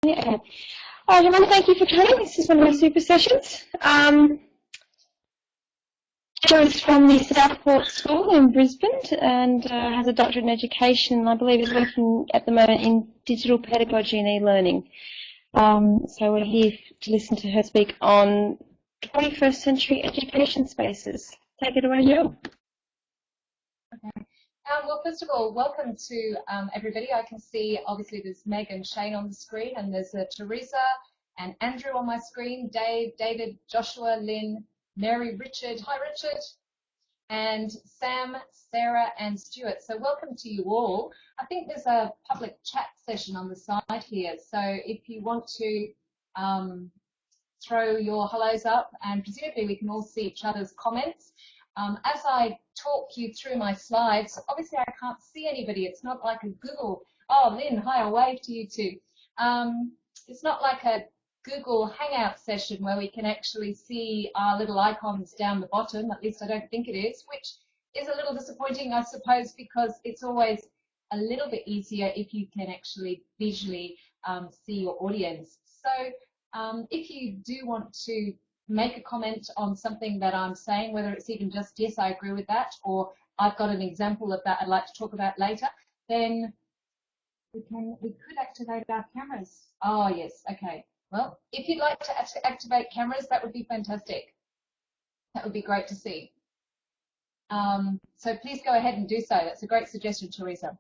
Yeah. Hi everyone, thank you for coming. This is one of my super sessions. Jo is from the Southport School in Brisbane and has a doctorate in education. I believe is working at the moment in digital pedagogy and e-learning. So we're here to listen to her speak on 21st century education spaces. Take it away, Jo. Okay. Well, first of all, welcome to everybody. I can see, obviously, there's Meg and Shane on the screen, and there's Teresa and Andrew on my screen, Dave, David, Joshua, Lynn, Mary, Richard. Hi, Richard. And Sam, Sarah, and Stuart. So welcome to you all. I think there's a public chat session on the side here. So if you want to throw your hellos up, and presumably we can all see each other's comments. As I talk you through my slides, obviously I can't see anybody. It's not like a Google. Oh, Lynn, hi, I'll wave to you too. It's not like a Google Hangout session where we can actually see our little icons down the bottom. At least I don't think it is, which is a little disappointing, I suppose, because it's always a little bit easier if you can actually visually see your audience. So if you do want to make a comment on something that I'm saying, whether it's even just, yes, I agree with that, or I've got an example of that I'd like to talk about later, then we could activate our cameras. Oh, yes, okay. Well, if you'd like to activate cameras, that would be fantastic. That would be great to see. So please go ahead and do so. That's a great suggestion, Teresa.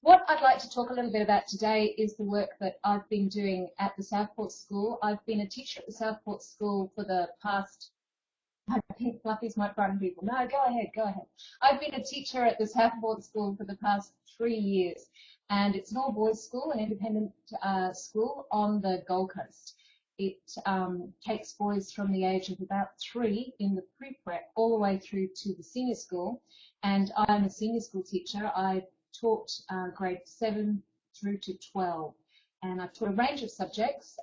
What I'd like to talk a little bit about today is the work that I've been doing at the Southport School. I've been a teacher at the Southport School for the past, I think fluffies might frighten people. No, go ahead, go ahead. I've been a teacher at the Southport School for the past 3 years, and it's an all-boys school, an independent school on the Gold Coast. It takes boys from the age of about 3 in the pre-prep all the way through to the senior school, and I'm a senior school teacher. I taught grade 7 through to 12, and I've taught a range of subjects: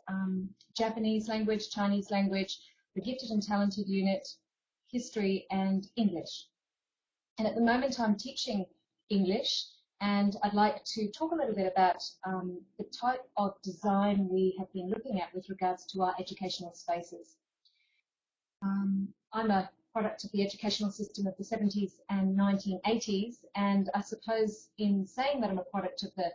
Japanese language, Chinese language, the gifted and talented unit, history, and English. And at the moment I'm teaching English, and I'd like to talk a little bit about the type of design we have been looking at with regards to our educational spaces. I'm a product of the educational system of the 70s and 1980s, and I suppose in saying that I'm a product of the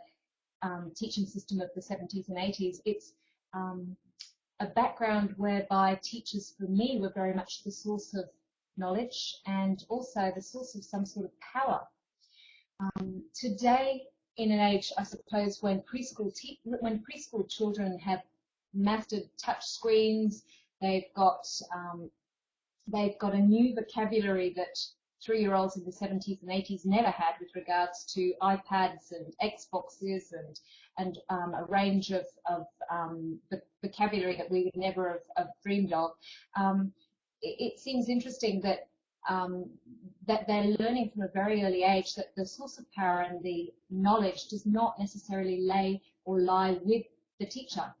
teaching system of the 70s and 80s, it's a background whereby teachers for me were very much the source of knowledge and also the source of some sort of power. Today, in an age, I suppose, when preschool children have mastered touch screens, they've got a new vocabulary that 3-year-olds in the 70s and 80s never had with regards to iPads and Xboxes and a range of vocabulary that we would never have dreamed of. It seems interesting that that they're learning from a very early age that the source of power and the knowledge does not necessarily lie with the teacher.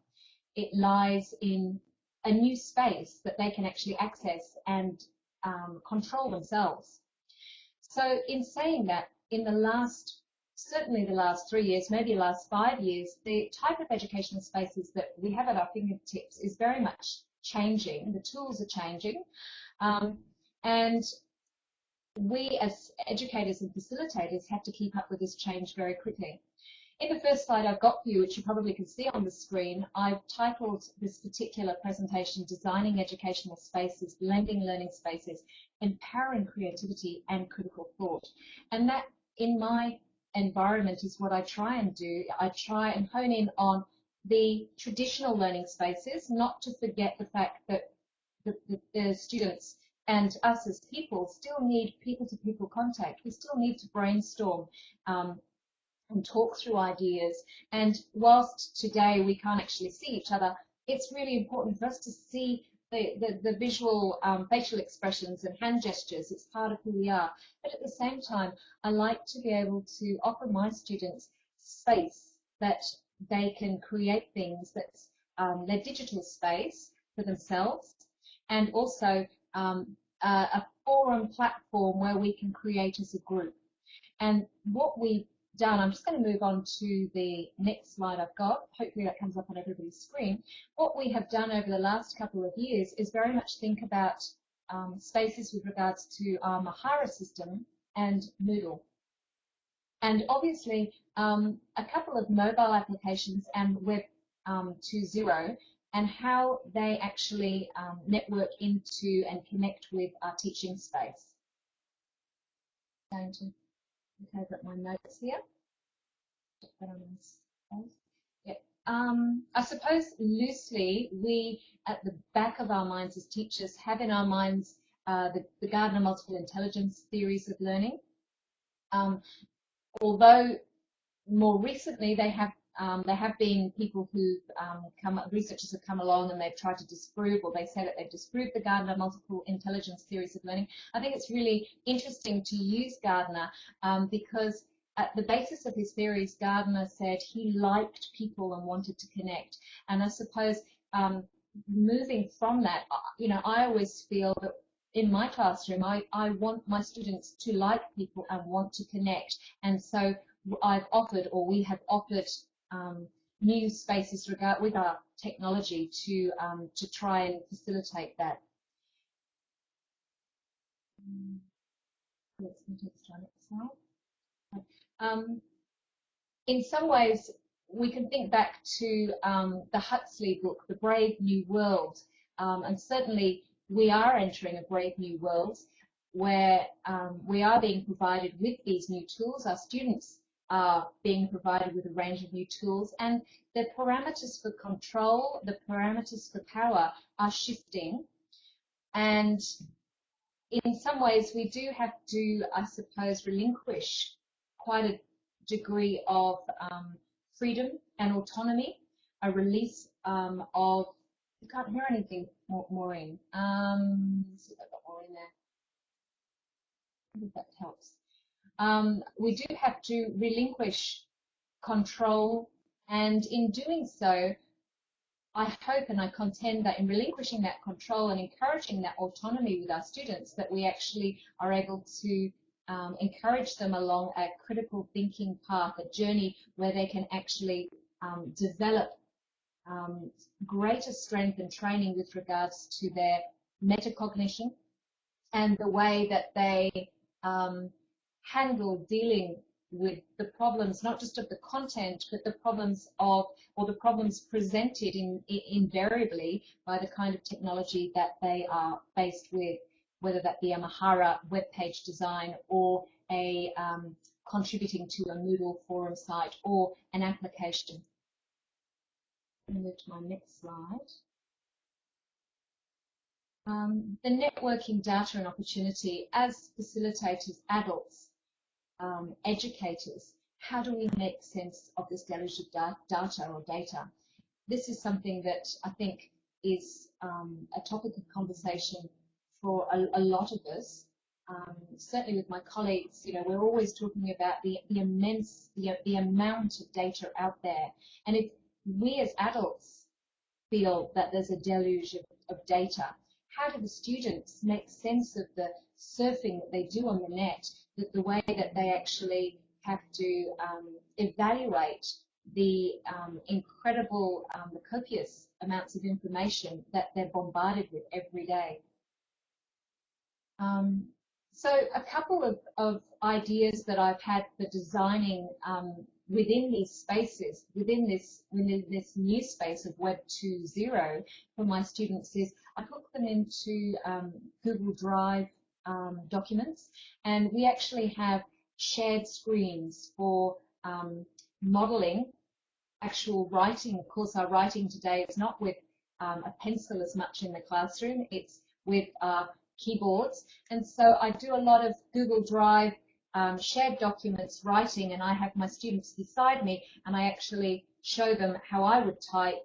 It lies in a new space that they can actually access and control themselves. So in saying that, in certainly the last 3 years, maybe the last 5 years, the type of educational spaces that we have at our fingertips is very much changing. The tools are changing. And we as educators and facilitators have to keep up with this change very quickly. In the first slide I've got for you, which you probably can see on the screen, I've titled this particular presentation, Designing Educational Spaces, Blending Learning Spaces, Empowering Creativity and Critical Thought. And that, in my environment, is what I try and do. I try and hone in on the traditional learning spaces, not to forget the fact that the students and us as people still need people-to-people contact. We still need to brainstorm and talk through ideas. And whilst today we can't actually see each other, it's really important for us to see the visual facial expressions and hand gestures. It's part of who we are. But at the same time, I like to be able to offer my students space that they can create things that's their digital space for themselves, and also a forum platform where we can create as a group. And what we done, I'm just going to move on to the next slide I've got. Hopefully that comes up on everybody's screen. What we have done over the last couple of years is very much think about spaces with regards to our Mahara system and Moodle. And obviously, a couple of mobile applications and Web 2.0 and how they actually network into and connect with our teaching space. I'm going to look over at my notes here. Yeah. I suppose loosely, we at the back of our minds as teachers have in our minds the Gardner multiple intelligence theories of learning. Although more recently there have been people who've researchers have come along and they've tried to disprove, or they say that they've disproved the Gardner multiple intelligence theories of learning. I think it's really interesting to use Gardner because at the basis of his theories, Gardner said he liked people and wanted to connect. And I suppose moving from that, I always feel that in my classroom, I want my students to like people and want to connect. And so I've offered, or we have offered, new spaces with our technology to try and facilitate that. Let's go to the next slide. In some ways, we can think back to the Huxley book, The Brave New World, and certainly we are entering a brave new world where we are being provided with these new tools. Our students are being provided with a range of new tools, and the parameters for control, the parameters for power are shifting. And in some ways, we do have to, I suppose, relinquish quite a degree of freedom and autonomy, a release of, I can't hear anything, Maureen. Let's see if I've got Maureen there. I think that helps. We do have to relinquish control, and in doing so, I hope and I contend that in relinquishing that control and encouraging that autonomy with our students, that we actually are able to encourage them along a critical thinking path, a journey where they can actually develop greater strength and training with regards to their metacognition and the way that they handle dealing with the problems, not just of the content, but the problems of, or the problems presented invariably by the kind of technology that they are faced with, whether that be a Mahara web page design or a contributing to a Moodle forum site or an application. I'm going to move to my next slide. The networking data and opportunity as facilitators, adults, educators, how do we make sense of this deluge of data or data? This is something that I think is a topic of conversation for a lot of us. Certainly with my colleagues, we're always talking about the amount of data out there. And if we as adults feel that there's a deluge of data, how do the students make sense of the surfing that they do on the net, the way that they actually have to evaluate the incredible, the copious amounts of information that they're bombarded with every day? So a couple of ideas that I've had for designing within these spaces, within this new space of Web 2.0 for my students is I hook them into Google Drive documents, and we actually have shared screens for modeling actual writing. Of course, our writing today is not with a pencil as much in the classroom, it's with keyboards, and so I do a lot of Google Drive shared documents writing, and I have my students beside me and I actually show them how I would type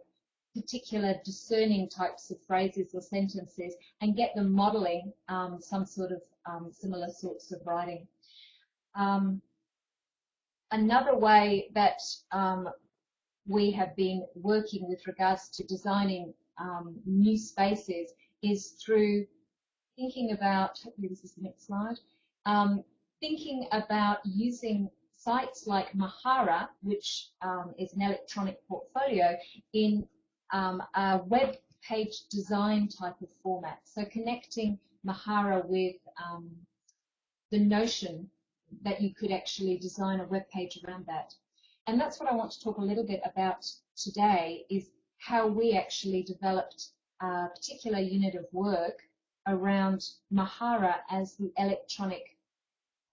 particular discerning types of phrases or sentences and get them modeling some sort of similar sorts of writing. Another way that we have been working with regards to designing new spaces is through thinking about, hopefully this is the next slide, thinking about using sites like Mahara, which is an electronic portfolio, in a web page design type of format. So connecting Mahara with the notion that you could actually design a web page around that. And that's what I want to talk a little bit about today, is how we actually developed a particular unit of work around Mahara as the electronic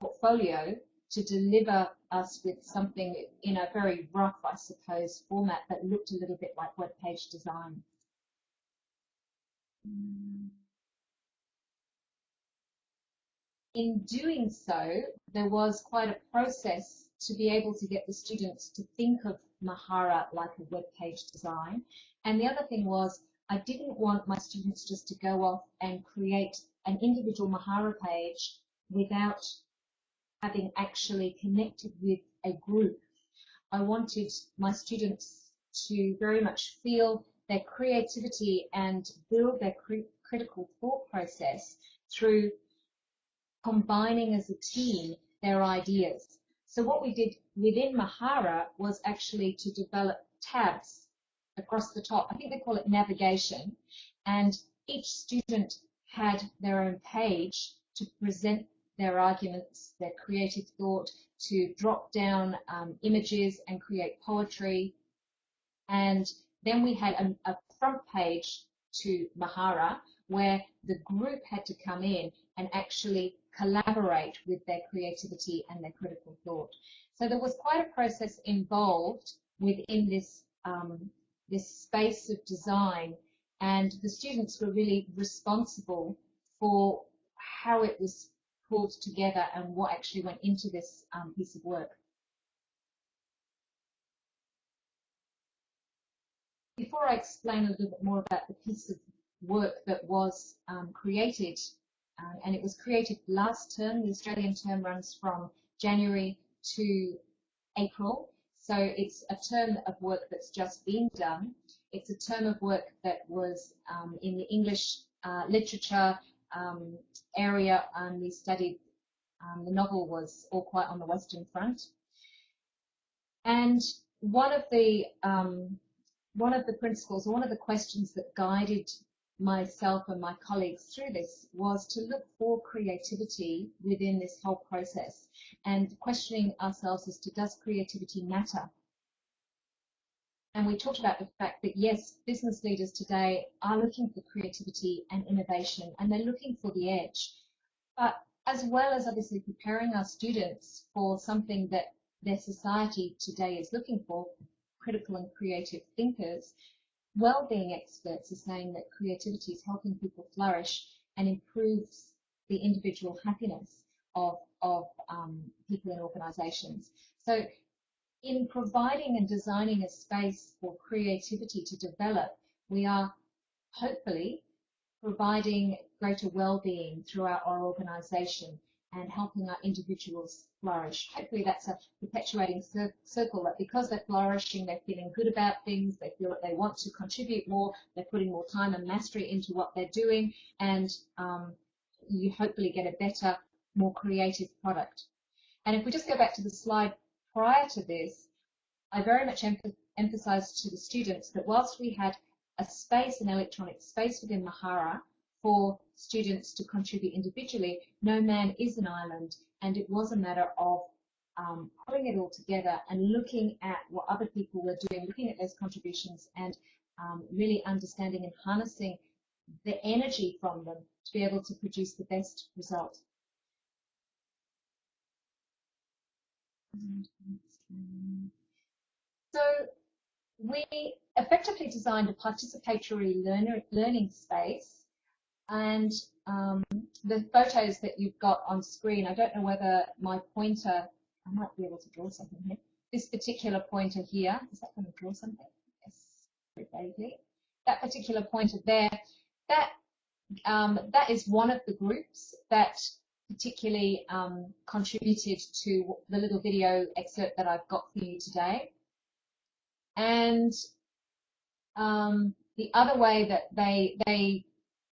portfolio to deliver us with something in a very rough, I suppose, format that looked a little bit like web page design. In doing so, there was quite a process to be able to get the students to think of Mahara like a web page design. And the other thing was, I didn't want my students just to go off and create an individual Mahara page without having actually connected with a group. I wanted my students to very much feel their creativity and build their critical thought process through combining as a team their ideas. So what we did within Mahara was actually to develop tabs across the top. I think they call it navigation. And each student had their own page to present their arguments, their creative thought, to drop down images and create poetry. And then we had a front page to Mahara where the group had to come in and actually collaborate with their creativity and their critical thought. So there was quite a process involved within this, this space of design, and the students were really responsible for how it was pulled together and what actually went into this piece of work. Before I explain a little bit more about the piece of work that was created, and it was created last term. The Australian term runs from January to April, so it's a term of work that's just been done. It's a term of work that was in the English literature area, and we studied, the novel was All Quiet on the Western Front. And one of the principles, or one of the questions that guided myself and my colleagues through this was to look for creativity within this whole process and questioning ourselves as to, does creativity matter? And we talked about the fact that, yes, business leaders today are looking for creativity and innovation, and they're looking for the edge. But as well as obviously preparing our students for something that their society today is looking for, critical and creative thinkers, well-being experts are saying that creativity is helping people flourish and improves the individual happiness of people in organisations. So in providing and designing a space for creativity to develop, we are hopefully providing greater well-being throughout our organisation and helping our individuals flourish. Hopefully that's a perpetuating circle, that because they're flourishing, they're feeling good about things, they feel that they want to contribute more, they're putting more time and mastery into what they're doing, and you hopefully get a better, more creative product. And if we just go back to the slide prior to this, I very much emphasised to the students that whilst we had a space, an electronic space within Mahara for students to contribute individually, no man is an island, and it was a matter of pulling it all together and looking at what other people were doing, looking at those contributions, and really understanding and harnessing the energy from them to be able to produce the best result. So we effectively designed a participatory learning space, and the photos that you've got on screen, I don't know whether my pointer, I might be able to draw something here. This particular pointer here, is that going to draw something? Yes, very vaguely. That particular pointer there, that is one of the groups that particularly contributed to the little video excerpt that I've got for you today. And the other way that they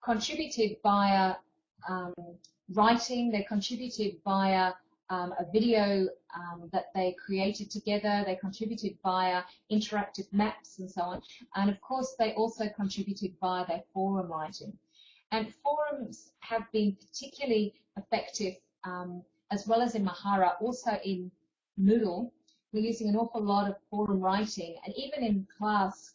contributed via writing, they contributed via a video that they created together. They contributed via interactive maps and so on. And of course, they also contributed via their forum writing. And forums have been particularly effective, as well as in Mahara, also in Moodle. We're using an awful lot of forum writing, and even in class,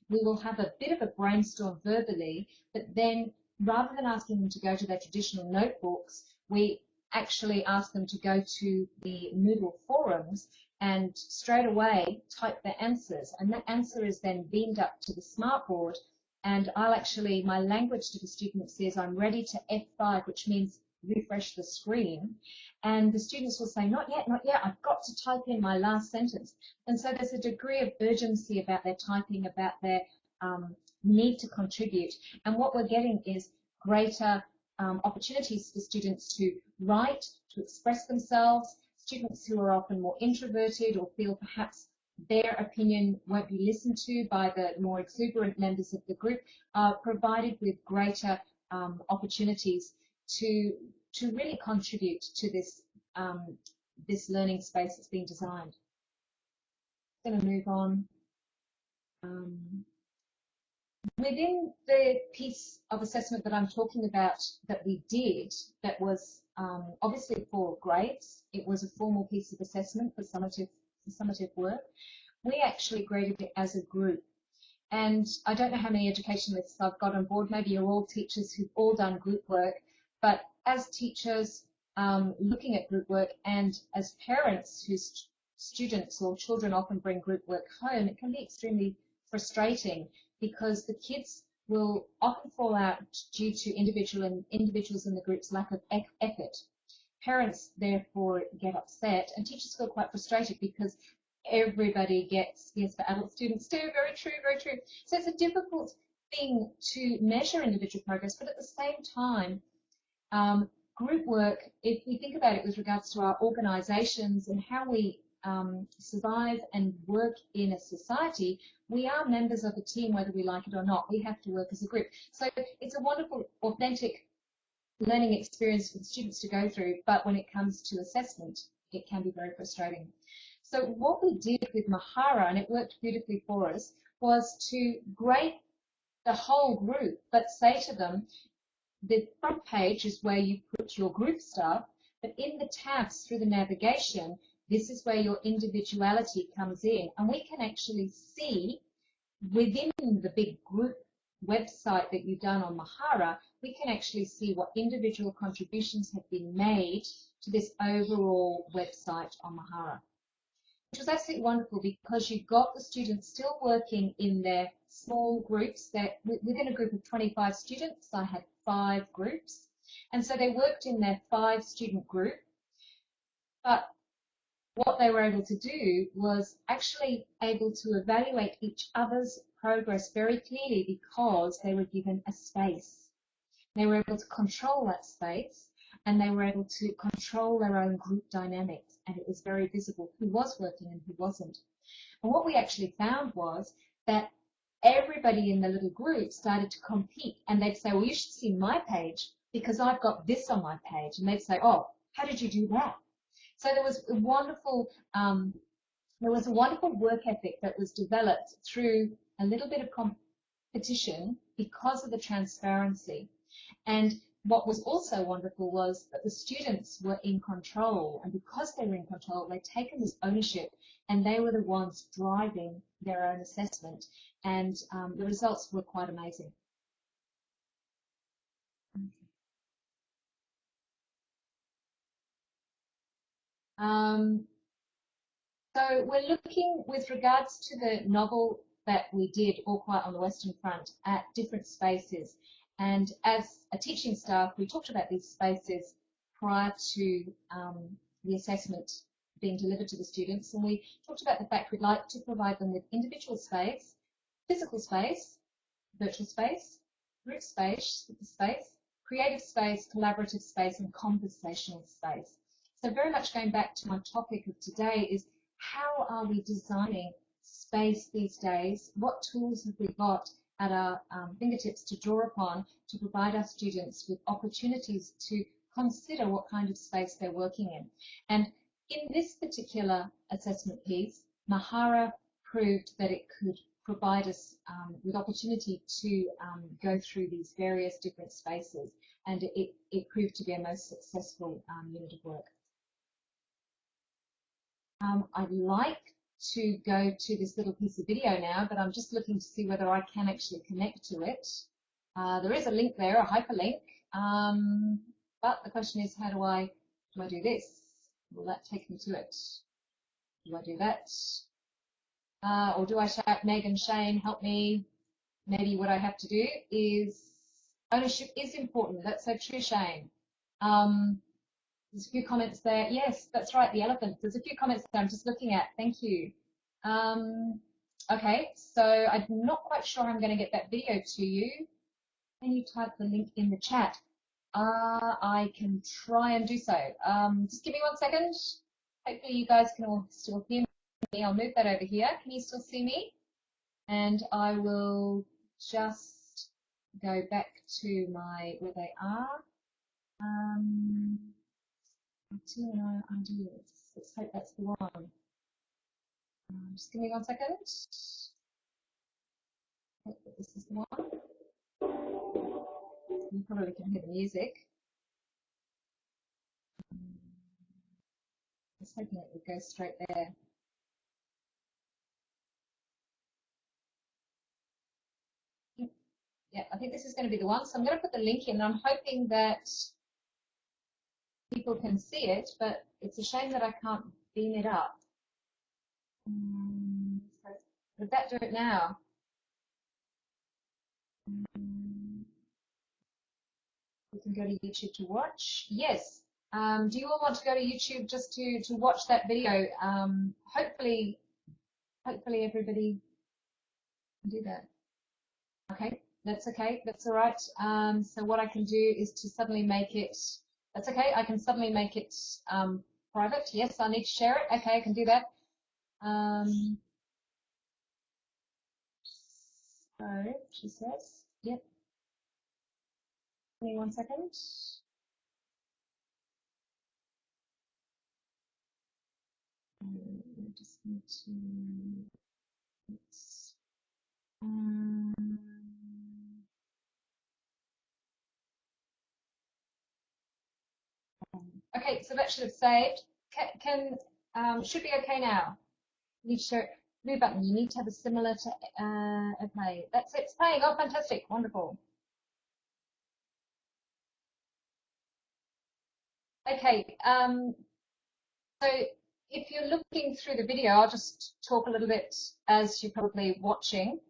we will have a bit of a brainstorm verbally, but then rather than asking them to go to their traditional notebooks, we actually ask them to go to the Moodle forums and straight away type their answers, and that answer is then beamed up to the smartboard, and I'll actually, my language to the students is I'm ready to F5, which means refresh the screen, and the students will say, not yet, I've got to type in my last sentence. And so there's a degree of urgency about their typing, about their need to contribute, and what we're getting is greater opportunities for students to write, to express themselves. Students who are often more introverted or feel perhaps their opinion won't be listened to by the more exuberant members of the group are provided with greater opportunities to really contribute to this this learning space that's been designed. I'm going to move on. Within the piece of assessment that I'm talking about that we did, that was obviously for grades, it was a formal piece of assessment for summative work. We actually graded it as a group. And I don't know how many educationalists I've got on board. Maybe you're all teachers who've all done group work. But as teachers looking at group work, and as parents whose students or children often bring group work home, it can be extremely frustrating because the kids will often fall out due to individuals in the group's lack of effort. Parents therefore get upset, and teachers feel quite frustrated because everybody gets, yes, for adult students too, very true, very true. So it's a difficult thing to measure individual progress, but at the same time, group work, if we think about it with regards to our organisations and how we survive and work in a society, we are members of a team whether we like it or not. We have to work as a group. So it's a wonderful, authentic learning experience for the students to go through, but when it comes to assessment, it can be very frustrating. So what we did with Mahara, and it worked beautifully for us, was to grade the whole group, but say to them, the front page is where you put your group stuff, but in the tabs through the navigation, this is where your individuality comes in. And we can actually see within the big group website that you've done on Mahara, we can actually see what individual contributions have been made to this overall website on Mahara, which was absolutely wonderful because you got the students still working in their small groups. Within a group of 25 students, I had 5 groups. And so they worked in their 5-student group. But what they were able to do was actually able to evaluate each other's progress very clearly because they were given a space. They were able to control that space, and they were able to control their own group dynamics, and it was very visible who was working and who wasn't. And what we actually found was that everybody in the little group started to compete, and they'd say, well, you should see my page because I've got this on my page. And they'd say, oh, how did you do that? So there was a wonderful work ethic that was developed through a little bit of competition because of the transparency. And what was also wonderful was that the students were in control, and because they were in control, they'd taken this ownership, and they were the ones driving their own assessment, and the results were quite amazing. So we're looking, with regards to the novel that we did, All Quiet on the Western Front, at different spaces. And as a teaching staff, we talked about these spaces prior to the assessment being delivered to the students. And we talked about the fact we'd like to provide them with individual space, physical space, virtual space, group space, creative space, collaborative space, and conversational space. So very much going back to my topic of today is how are we designing space these days? What tools have we got at our fingertips to draw upon to provide our students with opportunities to consider what kind of space they're working in. And in this particular assessment piece, Mahara proved that it could provide us with opportunity to go through these various different spaces, and it proved to be a most successful unit of work. I'd like to go to this little piece of video now, but I'm just looking to see whether I can actually connect to it. There is a link there, a hyperlink, but the question is, how do I do this? Will that take me to it? Do I do that? Or do I shout, Meg and Shane, help me? Maybe what I have to do is, ownership is important. That's so true, Shane. There's a few comments there. Yes, that's right, the elephant. There's a few comments there I'm just looking at. Thank you. Okay, so I'm not quite sure I'm going to get that video to you. Can you type the link in the chat? I can try and do so. Just give me 1 second. Hopefully you guys can all still hear me. I'll move that over here. Can you still see me? And I will just go back to where they are. Ideas. Let's hope that's the one. Just give me 1 second. Hope that this is the one. You probably can hear the music. I was hoping it would go straight there. Yeah, I think this is going to be the one. So I'm going to put the link in. I'm hoping that people can see it, but it's a shame that I can't beam it up. Would that do it now? We can go to YouTube to watch. Yes. Do you all want to go to YouTube just to watch that video? Hopefully everybody can do that. Okay, that's okay. That's all right. So what I can do is to suddenly make it. That's okay. I can suddenly make it private. Yes, I need to share it. Okay, I can do that. So she says, yep. Give me 1 second. I just need to. Okay, so that should have saved. Should be okay now. You need to show blue button. You need to have a similar to okay. That's it. It's playing. Oh, fantastic, wonderful. Okay. So if you're looking through the video, I'll just talk a little bit as you're probably watching.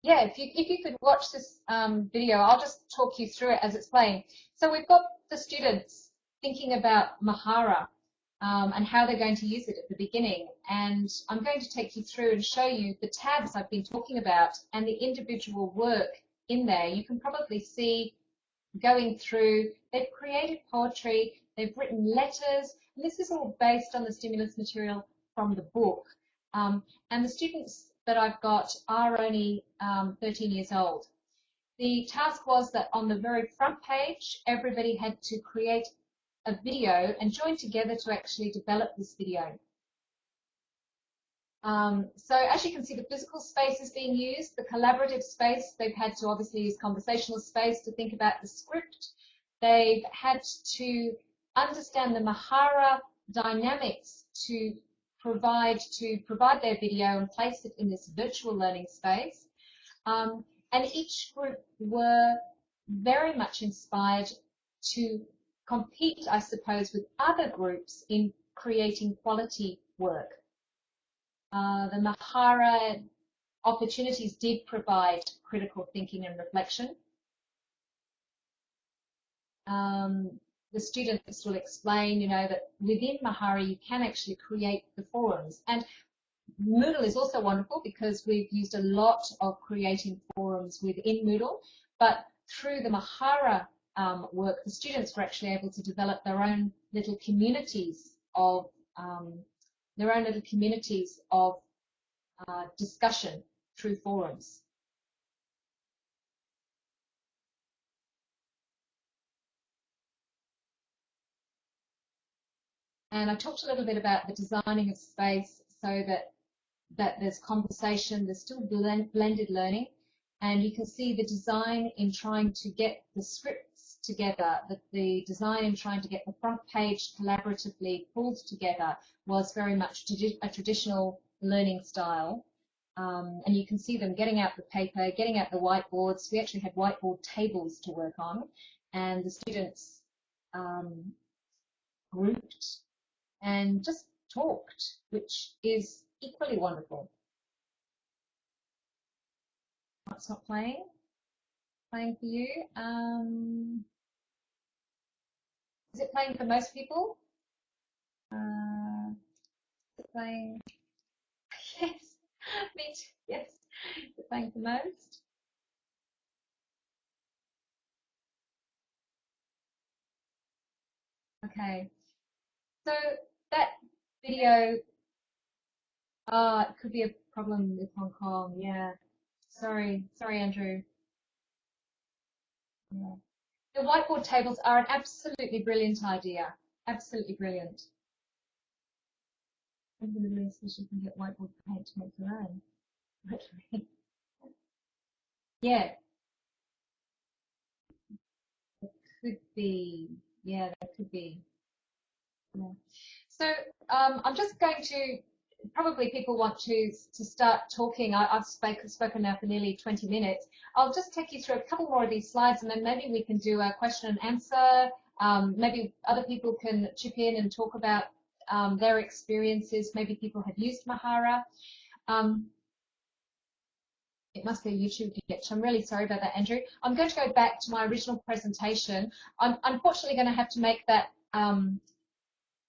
Yeah, if you could watch this video, I'll just talk you through it as it's playing. So we've got the students thinking about Mahara and how they're going to use it at the beginning. And I'm going to take you through and show you the tabs I've been talking about and the individual work in there. You can probably see going through, they've created poetry, they've written letters, and this is all based on the stimulus material from the book. And the students that I've got are only 13 years old. The task was that on the very front page, everybody had to create a video and join together to actually develop this video. So as you can see, the physical space is being used, the collaborative space, they've had to obviously use conversational space to think about the script. They've had to understand the Mahara dynamics to provide their video and place it in this virtual learning space. And each group were very much inspired to compete, I suppose, with other groups in creating quality work. The Mahara opportunities did provide critical thinking and reflection. The students will explain, you know, that within Mahara you can actually create the forums. And Moodle is also wonderful because we've used a lot of creating forums within Moodle, but through the Mahara work, the students were actually able to develop their own little communities of discussion through forums. And I talked a little bit about the designing of space so that there's conversation, there's still blended learning, and you can see the design in trying to get the scripts together, the design in trying to get the front page collaboratively pulled together was very much a traditional learning style. And you can see them getting out the paper, getting out the whiteboards. We actually had whiteboard tables to work on, and the students grouped and just talked, which is equally wonderful. It's not playing for you. Is it playing for most people? Is it playing? Yes, me too. Yes, is it playing for most? Okay, so that video, it could be a problem with Hong Kong. Yeah, sorry, Andrew. Yeah. The whiteboard tables are an absolutely brilliant idea. Absolutely brilliant. In the Middle East, you can get whiteboard paint to make your own. Yeah, could be. Yeah, that could be. Yeah. So I'm just going to, probably people want to start talking. I've spoken now for nearly 20 minutes. I'll just take you through a couple more of these slides, and then maybe we can do a question and answer. Maybe other people can chip in and talk about their experiences. Maybe people have used Mahara. It must be a YouTube glitch. I'm really sorry about that, Andrew. I'm going to go back to my original presentation. I'm unfortunately going to have to make that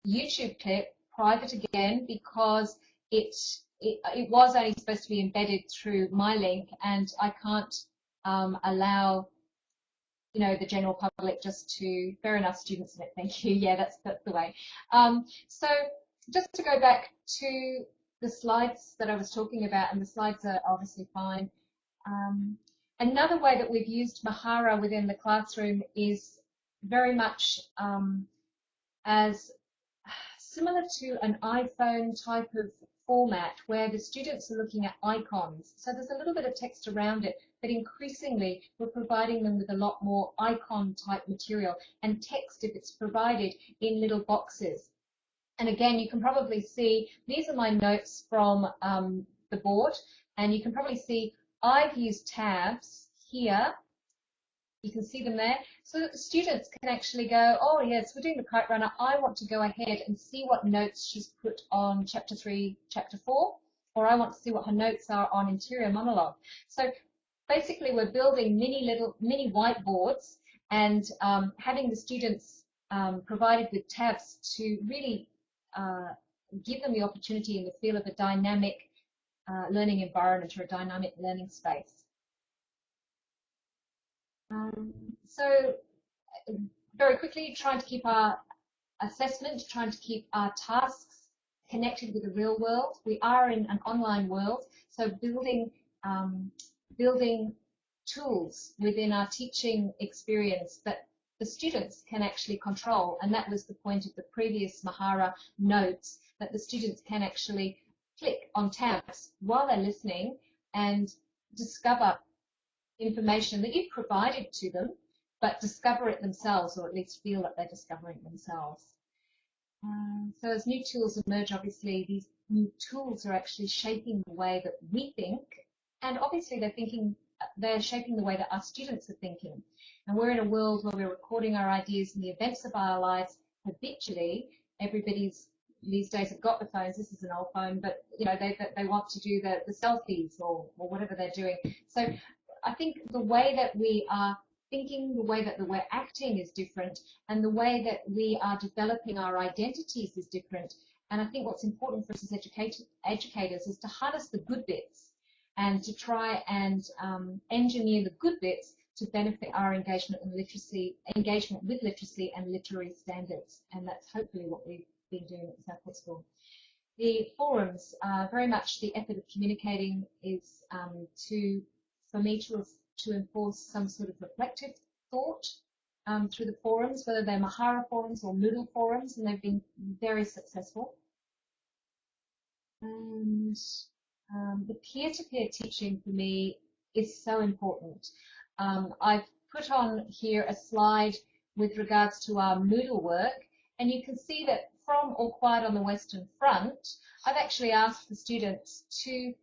YouTube clip private again because it was only supposed to be embedded through my link, and I can't allow the general public just to. Fair enough, students in it. Thank you. Yeah, that's the way. So just to go back to the slides that I was talking about, and the slides are obviously fine. Another way that we've used Mahara within the classroom is very much as similar to an iPhone type of format where the students are looking at icons. So there's a little bit of text around it, but increasingly we're providing them with a lot more icon type material and text if it's provided in little boxes. And again, you can probably see, these are my notes from the board, and you can probably see I've used tabs here. You can see them there, so that the students can actually go, oh yes, we're doing the kite runner. I want to go ahead and see what notes she's put on chapter 3, chapter 4, or I want to see what her notes are on interior monologue. So basically we're building mini whiteboards and having the students provided with tabs to really give them the opportunity and the feel of a dynamic learning environment or a dynamic learning space. So very quickly, trying to keep our assessment, trying to keep our tasks connected with the real world. We are in an online world, so building tools within our teaching experience that the students can actually control, and that was the point of the previous Mahara notes, that the students can actually click on tabs while they're listening and discover information that you've provided to them, but discover it themselves, or at least feel that they're discovering it themselves. So as new tools emerge, obviously these new tools are actually shaping the way that we think, and obviously they're shaping the way that our students are thinking. And we're in a world where we're recording our ideas and the events of our lives habitually. Everybody's these days have got the phones. This is an old phone, but they want to do the selfies or whatever they're doing. So I think the way that we are thinking, the way that we're acting is different, and the way that we are developing our identities is different. And I think what's important for us as educators is to harness the good bits and to try and engineer the good bits to benefit our engagement with literacy and literary standards. And that's hopefully what we've been doing at Southport School. The forums, very much the effort of communicating is for me to enforce some sort of reflective thought through the forums, whether they're Mahara forums or Moodle forums, and they've been very successful. And the peer-to-peer teaching for me is so important. I've put on here a slide with regards to our Moodle work, and you can see that from All Quiet on the Western Front, I've actually asked the students to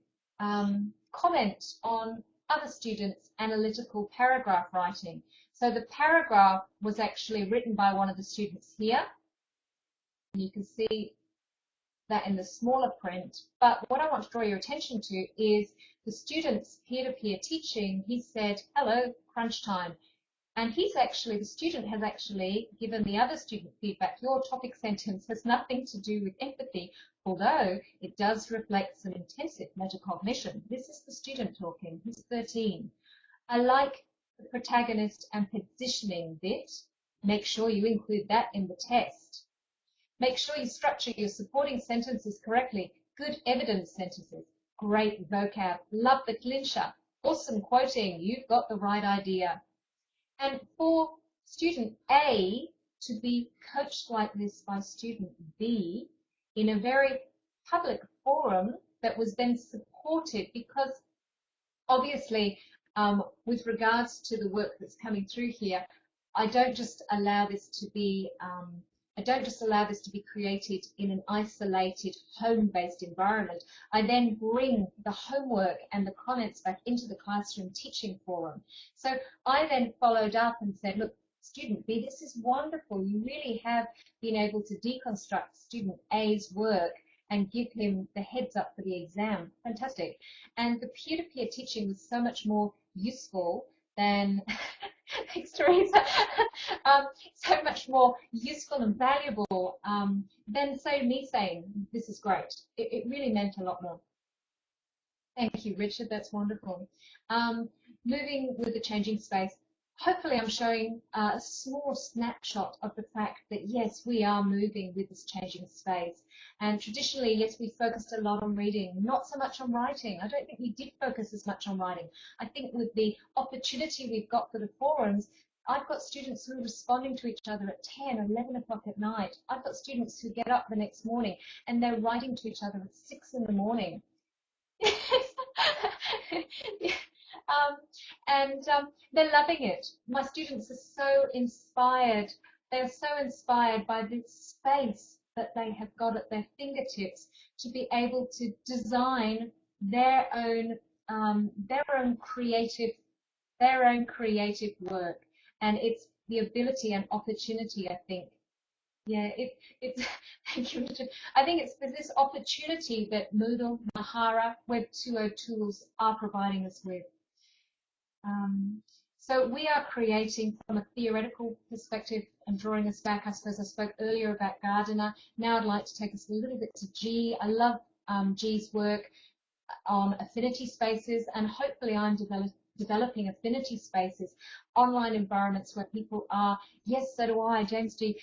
comment on other students' analytical paragraph writing. So the paragraph was actually written by one of the students here, and you can see that in the smaller print. But what I want to draw your attention to is the student's peer-to-peer teaching. He said, hello, crunch time. And the student has actually given the other student feedback. Your topic sentence has nothing to do with empathy, although it does reflect some intensive metacognition. This is the student talking. He's 13. I like the protagonist and positioning bit. Make sure you include that in the test. Make sure you structure your supporting sentences correctly. Good evidence sentences. Great vocab. Love the clincher. Awesome quoting. You've got the right idea. And for student A to be coached like this by student B in a very public forum that was then supported, because obviously with regards to the work that's coming through here, I don't just allow this to be created in an isolated home-based environment. I then bring the homework and the comments back into the classroom teaching forum. So I then followed up and said, look, student B, this is wonderful. You really have been able to deconstruct student A's work and give him the heads up for the exam. Fantastic. And the peer-to-peer teaching was so much more useful than thanks, Teresa. So much more useful and valuable than, say, me saying, this is great. It really meant a lot more. Thank you, Richard. That's wonderful. Moving with the changing space. Hopefully I'm showing a small snapshot of the fact that, yes, we are moving with this changing space. And traditionally, yes, we focused a lot on reading, not so much on writing. I don't think we did focus as much on writing. I think with the opportunity we've got for the forums, I've got students who are responding to each other at 10, 11 o'clock at night. I've got students who get up the next morning and they're writing to each other at 6 in the morning. They're loving it. My students are so inspired. They're so inspired by this space that they have got at their fingertips to be able to design their own creative work. And it's the ability and opportunity, I think. Yeah, it's thank you, Richard. I think it's this opportunity that Moodle, Mahara, Web 2.0 tools are providing us with. So we are creating from a theoretical perspective and drawing us back. I suppose I spoke earlier about Gardiner. Now I'd like to take us a little bit to G. I love G's work on affinity spaces, and hopefully I'm developing affinity spaces, online environments where people are, yes, so do I, James G.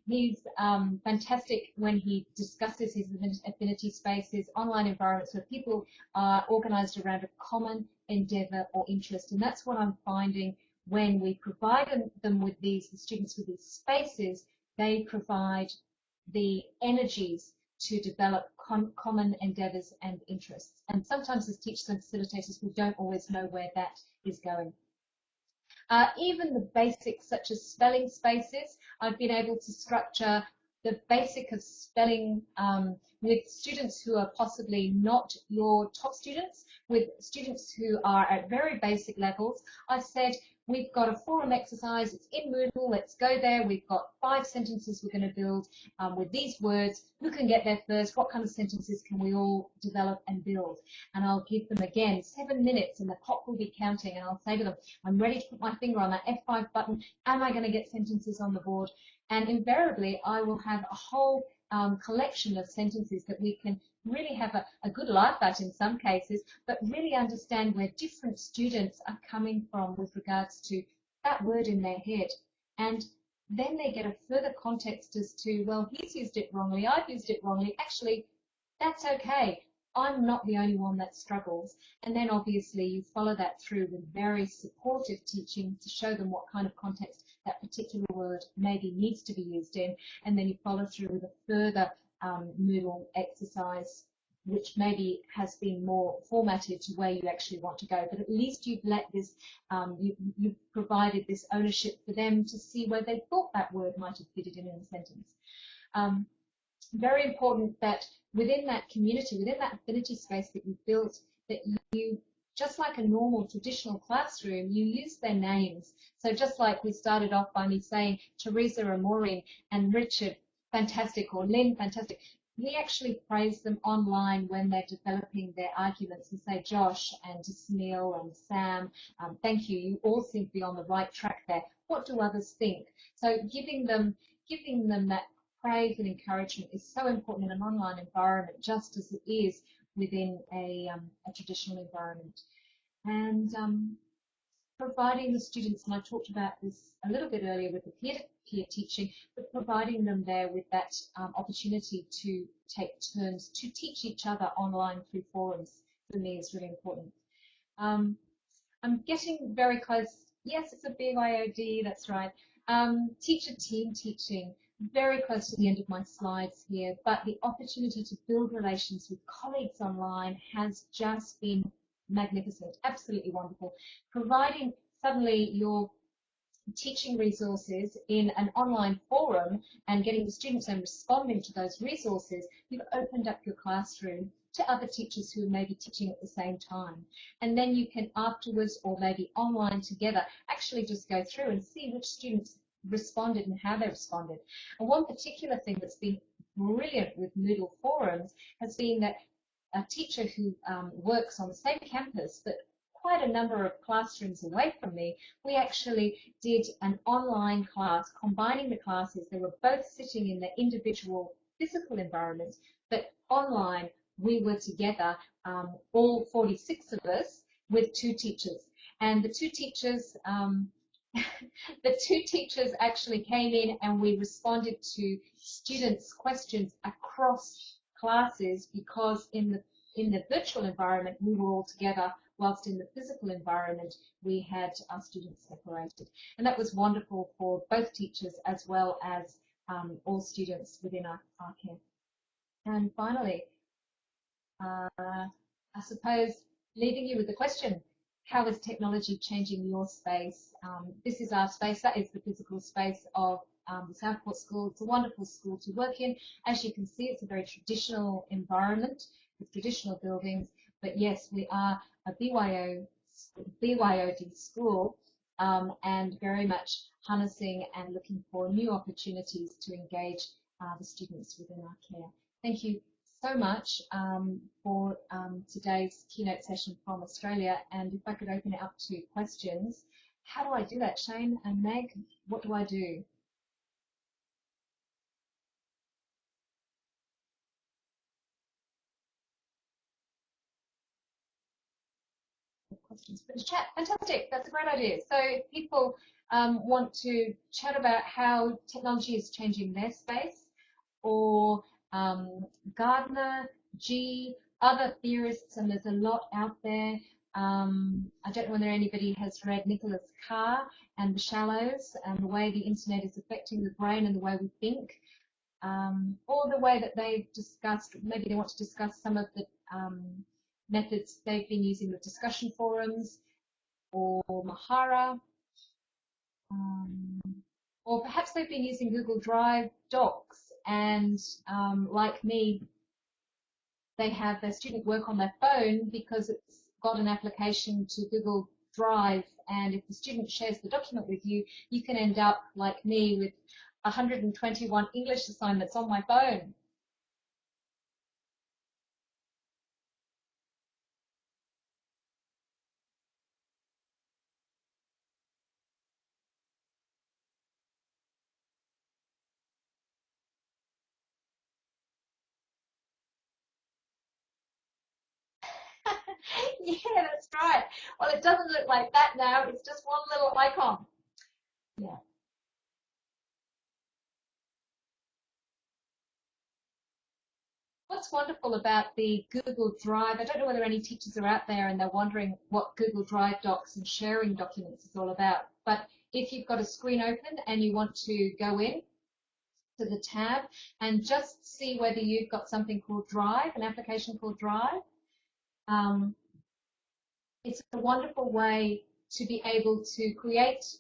He's fantastic when he discusses his affinity spaces, online environments where people are organized around a common endeavor or interest. And that's what I'm finding when we provide them with the students with these spaces, they provide the energies to develop common endeavors and interests. And sometimes as teachers and facilitators, we don't always know where that is going. Even the basics such as spelling spaces, I've been able to structure the basic of spelling with students who are possibly not your top students, with students who are at very basic levels. I said, we've got a forum exercise, it's in Moodle, let's go there. We've got 5 sentences we're going to build with these words. Who can get there first? What kind of sentences can we all develop and build? And I'll give them, again, 7 minutes, and the clock will be counting, and I'll say to them, I'm ready to put my finger on that F5 button. Am I going to get sentences on the board? And invariably, I will have a whole collection of sentences that we can really have a good laugh at in some cases, but really understand where different students are coming from with regards to that word in their head. And then they get a further context as to, well, he's used it wrongly, I've used it wrongly. Actually, that's okay. I'm not the only one that struggles. And then obviously you follow that through with very supportive teaching to show them what kind of context that particular word maybe needs to be used in. And then you follow through with a further Moodle exercise, which maybe has been more formatted to where you actually want to go. But at least you've let this, you've provided this ownership for them to see where they thought that word might have fitted in a sentence. Very important that within that community, within that affinity space that you've built, that you, just like a normal traditional classroom, you use their names. So just like we started off by me saying Teresa or Maureen and Richard, fantastic, or Lynn, fantastic, we actually praise them online when they're developing their arguments and say, Josh and Smil and Sam, thank you, you all seem to be on the right track there. What do others think? So giving them that praise and encouragement is so important in an online environment, just as it is within a traditional environment. And providing the students, and I talked about this a little bit earlier with the peer-to-peer teaching, but providing them there with that opportunity to take turns to teach each other online through forums, for me is really important. I'm getting very close. Yes, it's a BYOD, that's right. Teacher team teaching, very close to the end of my slides here, but the opportunity to build relations with colleagues online has just been magnificent, absolutely wonderful. Providing suddenly your teaching resources in an online forum and getting the students and responding to those resources, you've opened up your classroom to other teachers who may be teaching at the same time. And then you can afterwards, or maybe online together, actually just go through and see which students responded and how they responded. And one particular thing that's been brilliant with Moodle forums has been that a teacher who works on the same campus but quite a number of classrooms away from me, we actually did an online class combining the classes. They were both sitting in their individual physical environments, but online we were together, all 46 of us, with two teachers. And the two teachers actually came in and we responded to students' questions across classes, because in the virtual environment we were all together, whilst in the physical environment we had our students separated. And that was wonderful for both teachers as well as all students within our care. And finally, I suppose leaving you with the question, how is technology changing your space? This is our space, that is the physical space of the Southport School. It's a wonderful school to work in. As you can see, it's a very traditional environment with traditional buildings, but yes, we are a BYOD school, and very much harnessing and looking for new opportunities to engage the students within our care. Thank you so much for today's keynote session from Australia, and if I could open it up to questions. How do I do that, Shane and Meg? What do I do? Questions for the chat. Fantastic, that's a great idea. So if people want to chat about how technology is changing their space, or Gardner, G, other theorists, and there's a lot out there. I don't know whether anybody has read Nicholas Carr and The Shallows and the way the internet is affecting the brain and the way we think, or the way that they've discussed, maybe they want to discuss some of the methods they've been using with discussion forums, or Mahara, or perhaps they've been using Google Drive Docs, and like me, they have their student work on their phone because it's got an application to Google Drive, and if the student shares the document with you, you can end up, like me, with 121 English assignments on my phone. Yeah, that's right. Well, it doesn't look like that now. It's just one little icon. Yeah. What's wonderful about the Google Drive, I don't know whether any teachers are out there and they're wondering what Google Drive docs and sharing documents is all about, but if you've got a screen open and you want to go in to the tab and just see whether you've got something called Drive, an application called Drive, it's a wonderful way to be able to create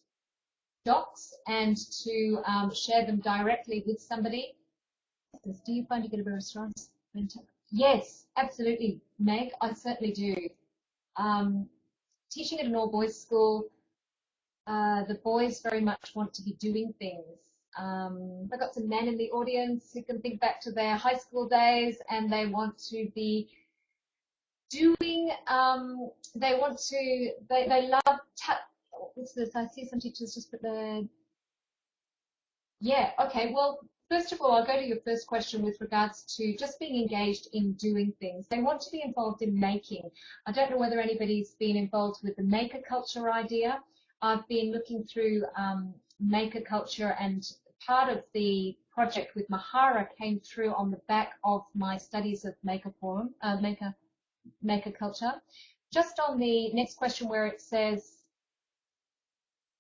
docs and to share them directly with somebody. Do you find you get a bit of response? Yes, absolutely, Meg, I certainly do. Teaching at an all-boys school, the boys very much want to be doing things. I've got some men in the audience who can think back to their high school days and they want to be doing, they love, what's this? I see some teachers just put the, yeah, okay, well, first of all, I'll go to your first question with regards to just being engaged in doing things. They want to be involved in making. I don't know whether anybody's been involved with the maker culture idea. I've been looking through maker culture, and part of the project with Mahara came through on the back of my studies of maker culture. Just on the next question where it says,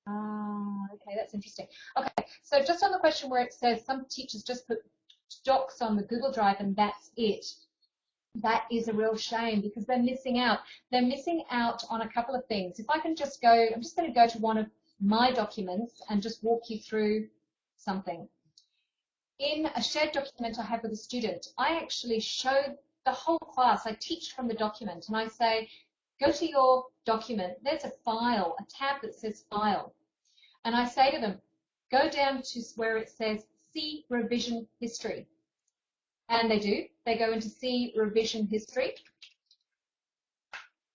okay, that's interesting. Okay, so just on the question where it says some teachers just put docs on the Google Drive and that's it. That is a real shame because they're missing out. They're missing out on a couple of things. If I can just go, I'm just going to go to one of my documents and just walk you through something. In a shared document I have with a student, I actually show the whole class. I teach from the document and I say, go to your document. There's a file, a tab that says file. And I say to them, go down to where it says see revision history. And they do. They go into see revision history.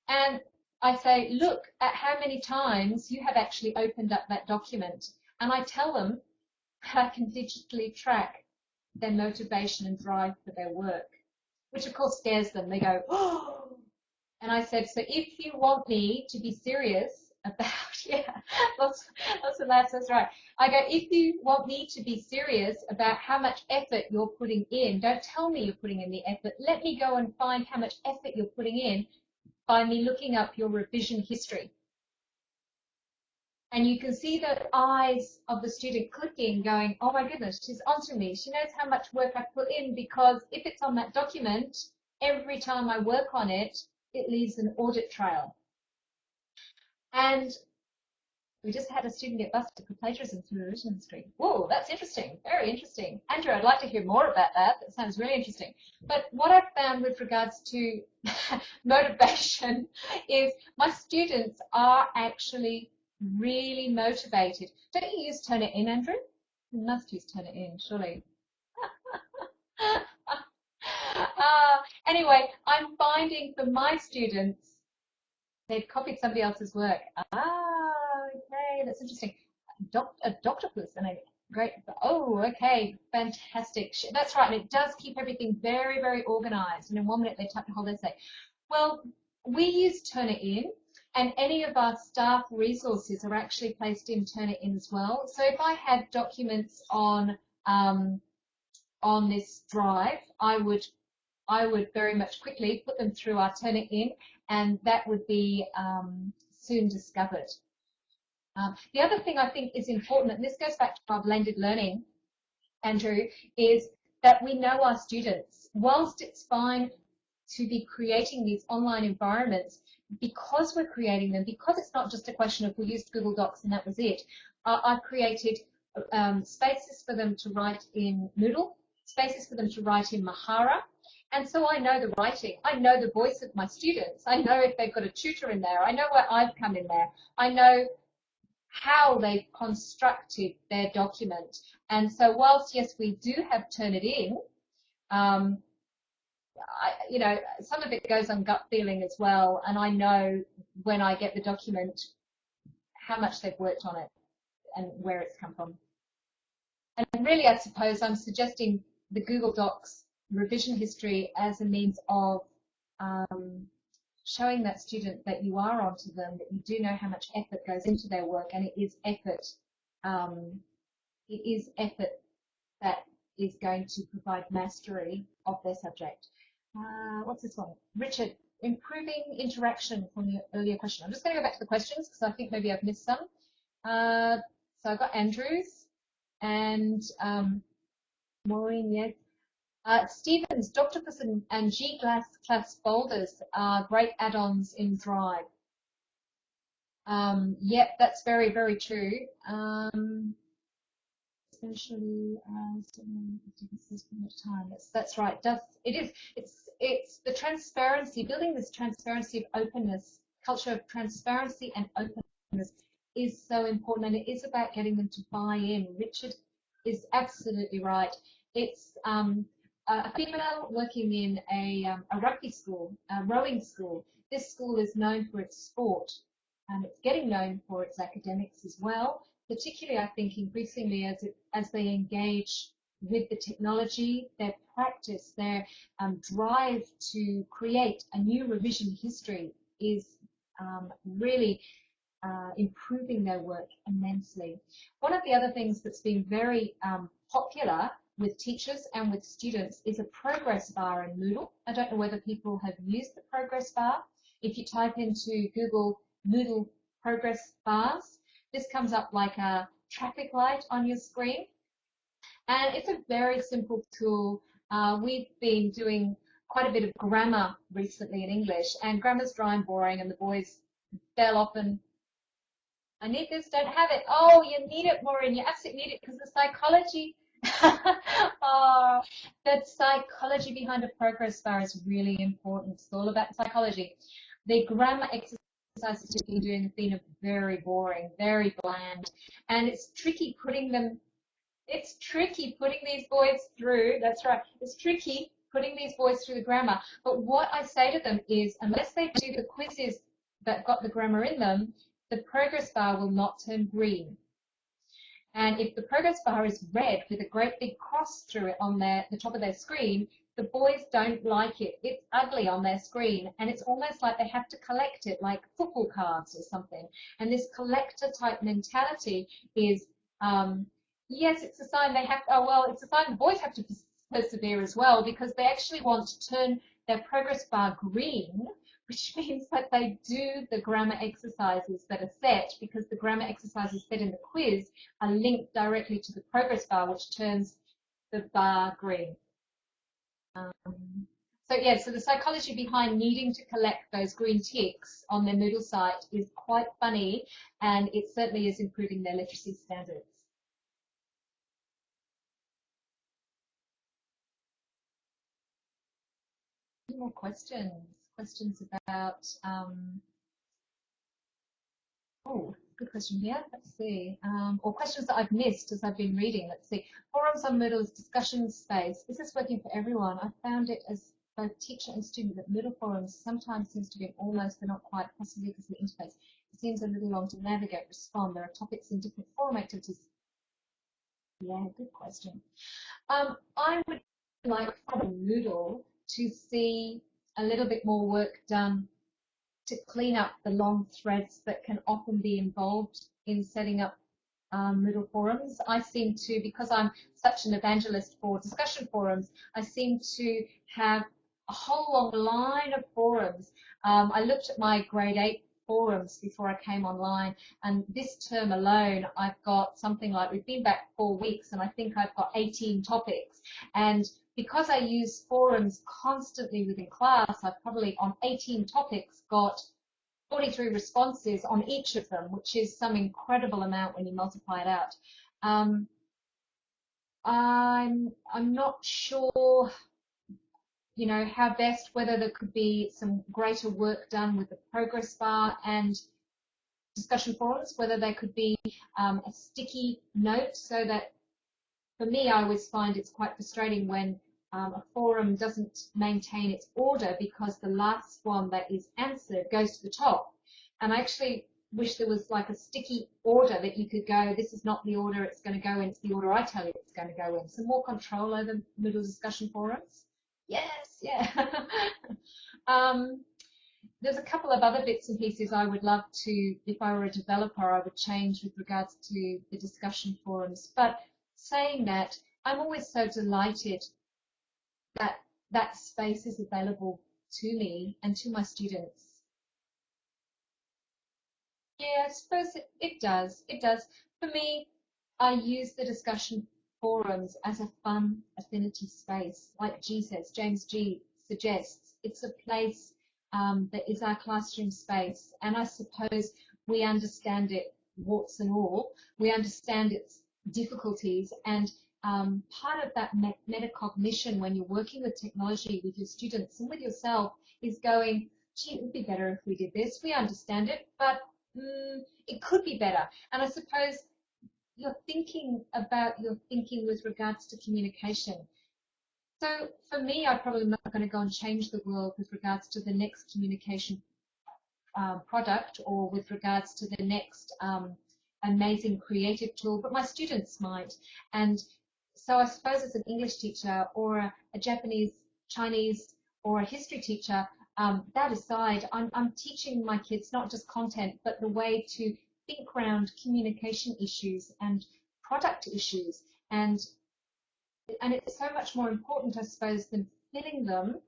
And I say, look at how many times you have actually opened up that document. And I tell them how I can digitally track their motivation and drive for their work, which of course scares them. They go, oh. And I said, so if you want me to be serious about, yeah, lots of laughs, that's right. I go, if you want me to be serious about how much effort you're putting in, don't tell me you're putting in the effort. Let me go and find how much effort you're putting in by me looking up your revision history. And you can see the eyes of the student clicking, going, oh my goodness, she's onto me. She knows how much work I put in, because if it's on that document, every time I work on it, it leaves an audit trail. And we just had a student get busted for plagiarism through revision history. Whoa, that's interesting. Very interesting. Andrew, I'd like to hear more about that. That sounds really interesting. But what I've found with regards to motivation is my students are actually really motivated. Don't you use Turnitin, Andrew? You must use Turnitin, surely. Anyway, I'm finding for my students, they've copied somebody else's work. Okay, that's interesting. A doctopus and a great, oh, okay, fantastic. That's right, and it does keep everything very, very organized. And in 1 minute, they type the whole essay. Well, we use Turnitin, and any of our staff resources are actually placed in Turnitin as well. So if I had documents on this drive, I would very much quickly put them through our Turnitin, and that would be soon discovered. The other thing I think is important, and this goes back to our blended learning, Andrew, is that we know our students. Whilst it's fine to be creating these online environments, because we're creating them, because it's not just a question of we used Google Docs and that was it, I've created spaces for them to write in Moodle, spaces for them to write in Mahara. And so I know the writing, I know the voice of my students, I know if they've got a tutor in there, I know where I've come in there, I know how they've constructed their document. And so whilst, yes, we do have Turnitin, you know, some of it goes on gut feeling as well, and I know when I get the document how much they've worked on it and where it's come from. And really, I suppose I'm suggesting the Google Docs revision history as a means of showing that student that you are onto them, that you do know how much effort goes into their work, and it is effort. It is effort that is going to provide mastery their subject. What's this one? Richard, improving interaction from the earlier question. I'm just going to go back to the questions because I think maybe I've missed some. So I've got Andrews and Maureen, yes. Stevens, Doctopus and G-class folders are great add-ons in Drive. Yep, that's very, very true. Especially time. That's right. It's the transparency, building this transparency of openness, culture of transparency and openness is so important, and it is about getting them to buy in. Richard is absolutely right. It's a female working in a rugby school, a rowing school. This school is known for its sport, and it's getting known for its academics as well, particularly I think increasingly as they engage with the technology, their practice, their drive to create a new revision history is really improving their work immensely. One of the other things that's been very popular with teachers and with students is a progress bar in Moodle. I don't know whether people have used the progress bar. If you type into Google Moodle progress bars, this comes up like a traffic light on your screen. And it's a very simple tool. We've been doing quite a bit of grammar recently in English, and grammar's dry and boring, and the boys, they'll often, I need this, don't have it. Oh, you need it, Maureen. You absolutely need it because the psychology, oh, the psychology behind a progress bar is really important. It's all about psychology. The grammar exercises you've been doing have been very boring, very bland, and it's tricky putting these boys through, that's right, it's tricky putting these boys through the grammar. But what I say to them is, unless they do the quizzes that got the grammar in them, the progress bar will not turn green. And if the progress bar is red with a great big cross through it on the top of their screen, the boys don't like it. It's ugly on their screen, and it's almost like they have to collect it like football cards or something. And this collector type mentality is, yes, it's a sign they have, oh, well, it's a sign the boys have to persevere as well, because they actually want to turn their progress bar green, which means that they do the grammar exercises that are set, because the grammar exercises set in the quiz are linked directly to the progress bar, which turns the bar green. So yeah, so the psychology behind needing to collect those green ticks on their Moodle site is quite funny, and it certainly is improving their literacy standards. Any more questions? Questions about, oh, good question here. Let's see. Or questions that I've missed as I've been reading. Let's see. Forums on Moodle's discussion space. Is this working for everyone? I found it as both teacher and student that Moodle forums sometimes seems to be almost, but not quite, possibly because of the interface. It seems a little long to navigate, respond. There are topics in different forum activities. Yeah, good question. I would like for Moodle to see a little bit more work done to clean up the long threads that can often be involved in setting up Moodle forums. I seem to, because I'm such an evangelist for discussion forums, I seem to have a whole long line of forums. I looked at my grade 8 forums before I came online, and this term alone I've got something like, we've been back 4 weeks, and I think I've got 18 topics. And because I use forums constantly within class, I've probably on 18 topics got 43 responses on each of them, which is some incredible amount when you multiply it out. I'm not sure, you know, how best, whether there could be some greater work done with the progress bar and discussion forums, whether they could be a sticky note, so that, for me, I always find it's quite frustrating when a forum doesn't maintain its order, because the last one that is answered goes to the top. And I actually wish there was like a sticky order that you could go, this is not the order it's going to go in, it's the order I tell you it's going to go in. Some more control over Moodle discussion forums. Yes, yeah. There's a couple of other bits and pieces I would love to, if I were a developer, I would change with regards to the discussion forums. But saying that, I'm always so delighted that that space is available to me and to my students. Yeah, I suppose it does. It does. For me, I use the discussion forums as a fun affinity space. Like James G suggests, it's a place that is our classroom space. And I suppose we understand it, warts and all. We understand its difficulties. And part of that metacognition when you're working with technology with your students and with yourself is going, gee, it would be better if we did this. We understand it, but it could be better. And I suppose you're thinking about your thinking with regards to communication. So for me, I'm probably not going to go and change the world with regards to the next communication product or with regards to the next amazing creative tool, but my students might. And so I suppose as an English teacher or a Japanese, Chinese, or a history teacher, that aside, I'm teaching my kids not just content, but the way to think around communication issues and product issues. And it's so much more important, I suppose, than filling them,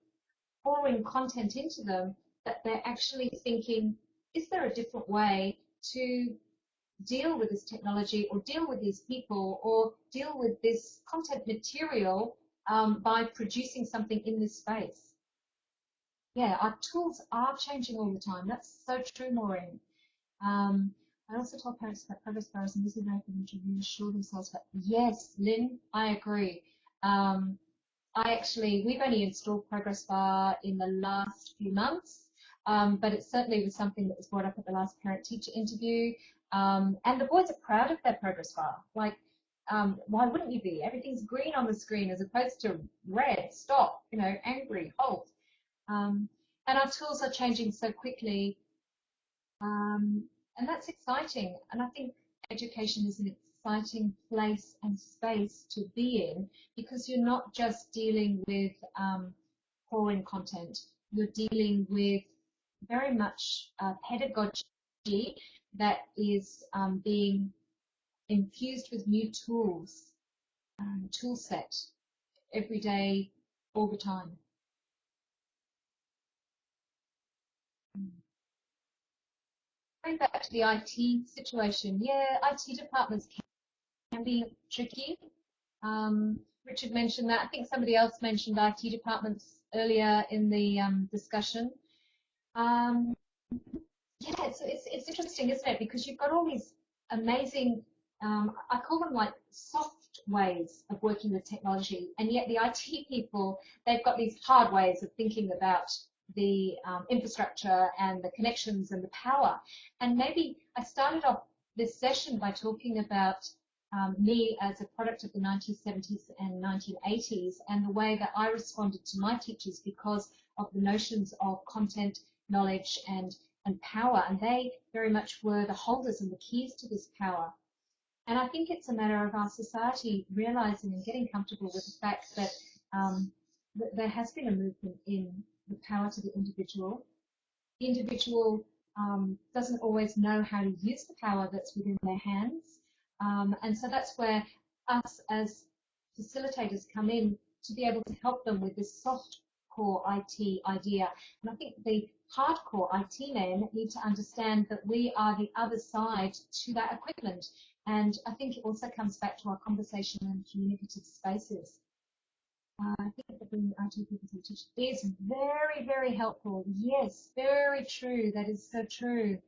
pouring content into them, that they're actually thinking, is there a different way to deal with this technology or deal with these people or deal with this content material by producing something in this space? Yeah, our tools are changing all the time. That's so true, Maureen. I also told parents that progress bars and this is way for them to reassure themselves. But yes, Lynn, I agree. We've only installed Progress Bar in the last few months, but it certainly was something that was brought up at the last parent-teacher interview. And the boys are proud of their Progress Bar. Like, why wouldn't you be? Everything's green on the screen as opposed to red, stop, angry, halt. And our tools are changing so quickly, and that's exciting. And I think education is an exciting place and space to be in because you're not just dealing with pouring content, you're dealing with very much pedagogy that is being infused with new tools, tool set, every day, all the time. Going back to the IT situation, yeah, IT departments can be tricky. Richard mentioned that. I think somebody else mentioned IT departments earlier in the discussion. Yeah, it's interesting, isn't it? Because you've got all these amazing, I call them like soft ways of working with technology, and yet the IT people, they've got these hard ways of thinking about the infrastructure and the connections and the power. And maybe I started off this session by talking about me as a product of the 1970s and 1980s and the way that I responded to my teachers because of the notions of content, knowledge, and power, and they very much were the holders and the keys to this power. And I think it's a matter of our society realizing and getting comfortable with the fact that, that there has been a movement in the power to the individual. The individual doesn't always know how to use the power that's within their hands. And so that's where us as facilitators come in to be able to help them with this soft core IT idea. And I think the hardcore IT men need to understand that we are the other side to that equipment. And I think it also comes back to our conversation and communicative spaces. I think that bringing IT people to teach is very, very helpful. Yes, very true. That is so true.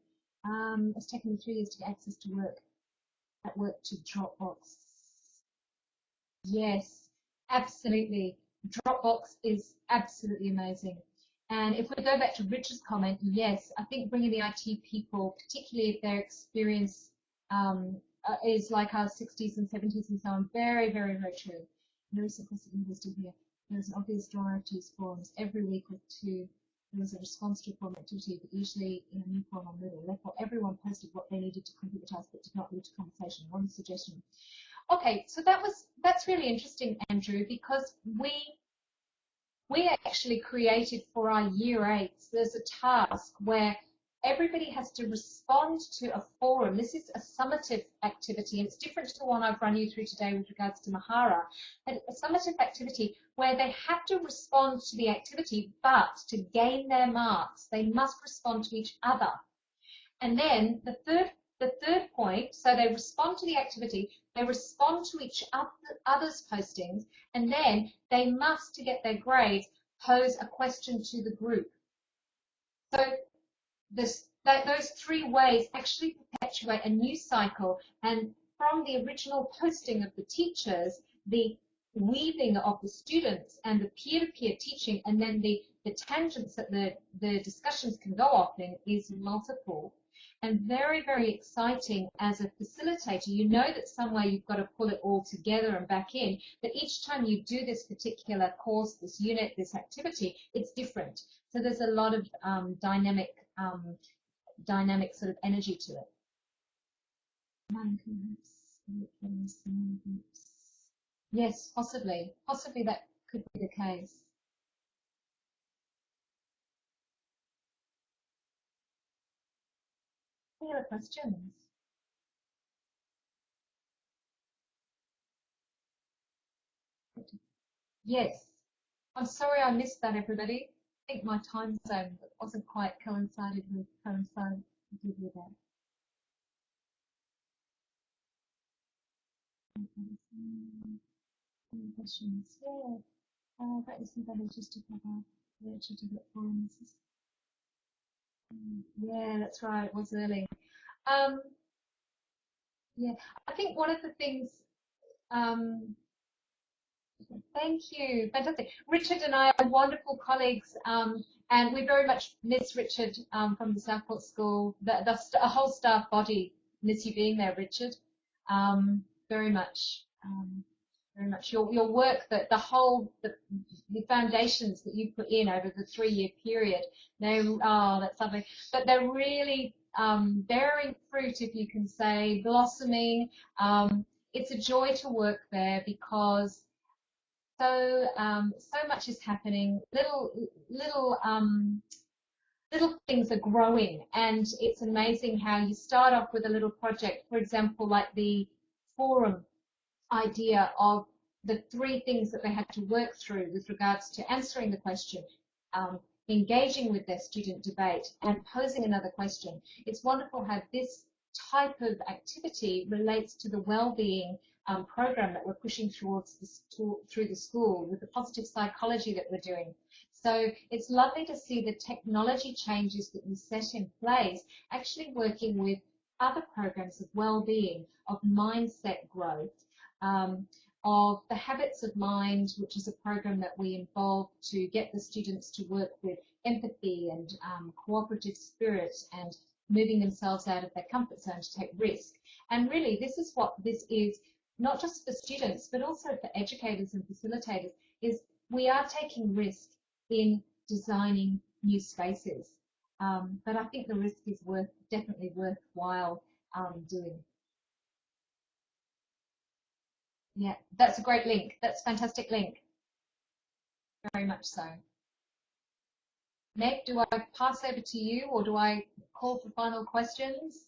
It's taken me 3 years to get access to work to Dropbox. Yes, absolutely. Dropbox is absolutely amazing. And if we go back to Richard's comment, yes, I think bringing the IT people, particularly if their experience is like our 60s and 70s and so on, very, very, very true. Notice across the university here, there's an obvious drive to use forums every week or two. There was a response to a forum activity, but usually in a new forum on Moodle. Therefore, everyone posted what they needed to complete the task, but did not lead to conversation. One suggestion. Okay, so that's really interesting, Andrew, because we actually created for our year 8s, there's a task where everybody has to respond to a forum. This is a summative activity, and it's different to the one I've run you through today with regards to Mahara. A summative activity where they have to respond to the activity, but to gain their marks, they must respond to each other. And then the third point, so they respond to the activity, they respond to each other's postings, and then they must, to get their grades, pose a question to the group. So those three ways actually perpetuate a new cycle, and from the original posting of the teachers, the weaving of the students and the peer-to-peer teaching, and then the tangents that the discussions can go off in is multiple. And very, very exciting as a facilitator. You know that somewhere you've got to pull it all together and back in, but each time you do this particular course, this unit, this activity, it's different. So there's a lot of dynamic sort of energy to it. Yes, possibly. Possibly that could be the case. Any other questions? Yes. I'm sorry I missed that, everybody. I think my time zone wasn't quite coincided with that. Any questions? Yeah. That is something just to cover. Yeah, that's right. It was early. Yeah, I think one of the things. Thank you. Fantastic. Richard and I are wonderful colleagues, and we very much miss Richard from the Southport School. The whole staff body miss you being there, Richard. Very much. Very much. Your work, the foundations that you put in over the 3-year period, that's lovely. But they're really bearing fruit, if you can say, blossoming. It's a joy to work there because so much is happening. Little things are growing, and it's amazing how you start off with a little project, for example, like the forum idea of the 3 things that they had to work through with regards to answering the question, engaging with their student debate, and posing another question. It's wonderful how this type of activity relates to the well-being program that we're pushing through the school with the positive psychology that we're doing. So it's lovely to see the technology changes that we set in place actually working with other programs of well-being, of mindset growth, of the habits of mind, which is a program that we involve to get the students to work with empathy and cooperative spirit and moving themselves out of their comfort zone to take risk. And really, this is what this is, not just for students, but also for educators and facilitators, is we are taking risk in designing new spaces. But I think the risk is definitely worthwhile doing. Yeah, that's a great link. That's a fantastic link. Very much so. Meg, do I pass over to you, or do I call for final questions?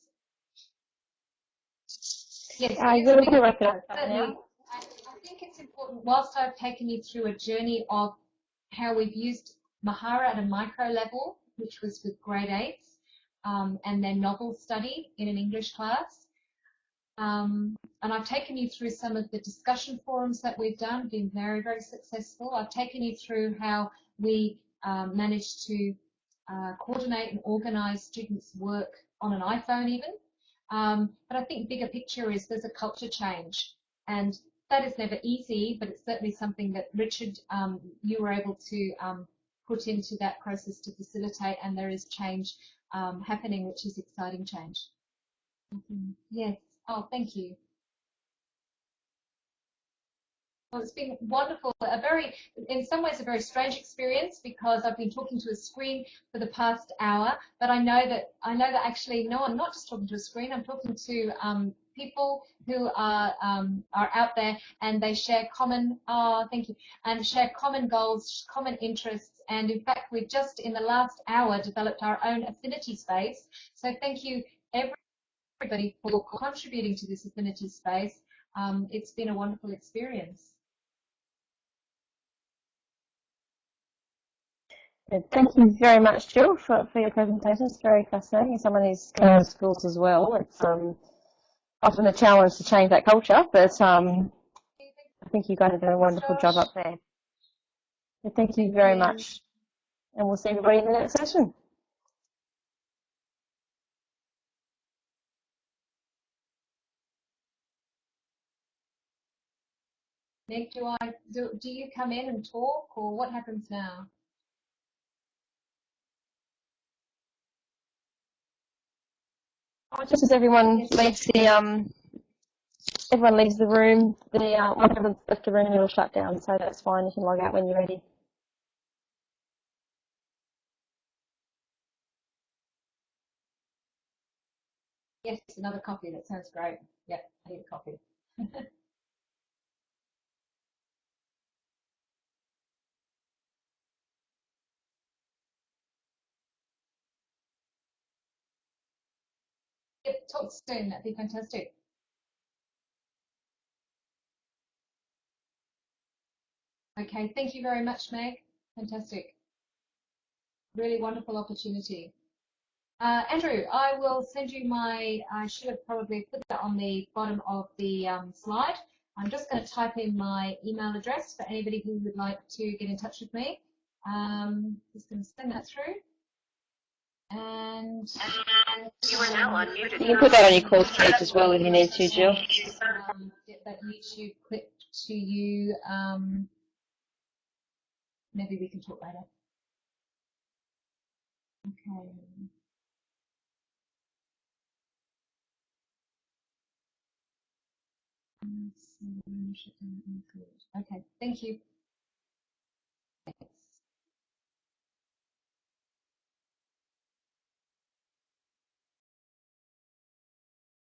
Yes, you're going to wrap it up now. I think it's important, whilst I've taken you through a journey of how we've used Mahara at a micro level, which was with grade 8s, and their novel study in an English class. And I've taken you through some of the discussion forums that we've done, been very, very successful. I've taken you through how we managed to coordinate and organise students' work on an iPhone even. But I think bigger picture is there's a culture change, and that is never easy, but it's certainly something that Richard, you were able to put into that process to facilitate, and there is change happening, which is exciting change. Yes. Oh, thank you. Well, it's been wonderful. In some ways, a very strange experience because I've been talking to a screen for the past hour. But I know that actually, no, I'm not just talking to a screen. I'm talking to people who are out there, and they share common, thank you, and share common goals, common interests. And in fact, we've just in the last hour developed our own affinity space. So thank you everybody for contributing to this affinity space. It's been a wonderful experience. Thank you very much, Jill, for your presentation. It's very fascinating. Some of these kind of schools as well. It's often a challenge to change that culture, but I think you guys are doing a wonderful job up there. So thank you very much, and we'll see everybody in the next session. Nick, do you come in and talk, or what happens now? Just as everyone leaves the room, once everyone's left the room, it'll shut down. So that's fine. You can log out when you're ready. Yes, another coffee. That sounds great. Yep, I need a coffee. Yep, talk soon. That'd be fantastic. Okay, thank you very much, Meg. Fantastic. Really wonderful opportunity. Andrew, I will send you I should have probably put that on the bottom of the slide. I'm just going to type in my email address for anybody who would like to get in touch with me. Just going to send that through. And you are now unmuted. You can put that on your course page as well if you need to, Jill. Get that YouTube clip to you. Maybe we can talk later. Okay. Okay, thank you.